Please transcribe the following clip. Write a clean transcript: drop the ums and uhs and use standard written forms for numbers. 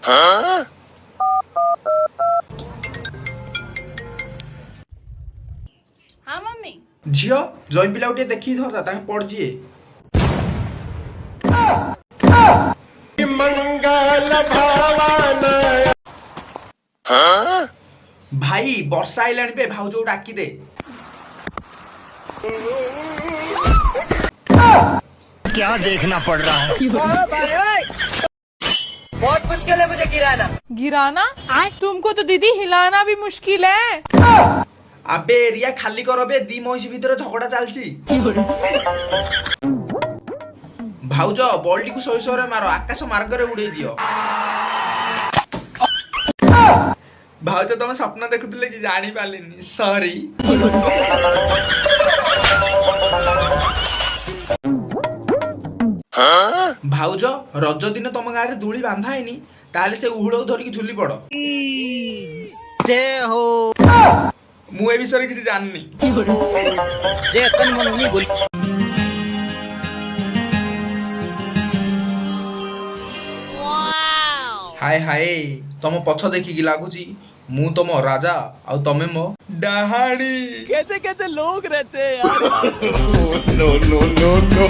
हाँ मम्मी झियो जय पिला गोटे देखी था पड़जी मंगल भवन भाई वर्षा आइलानी पे भाउज डाकी दे क्या देखना पड़ रहा है। बहुत मुश्किल है मुझे गिराना। गिराना? तुमको तो दीदी हिलाना भी मुश्किल है। अबे एरिया खाली करो बे दी महिषी भीतर झगड़ा चलची भाउज बॉल को सही सही मारो आकाश मार्ग रे उड़े दियो भाउज तुम स्वप्न देखुले कि जानी पालिनी सॉरी भाउज रज दिन तुम गाँव में दूली बांधा है ताले से उहुड़ धरिकी झुली पड़ मु ए विषय किसी जाननी हाय हाय तुम पछ देखिकी लगुच मु तुम राजा आ तमे मो डाहाणी कैसे कैसे लोग रहते हैं यार। No no no no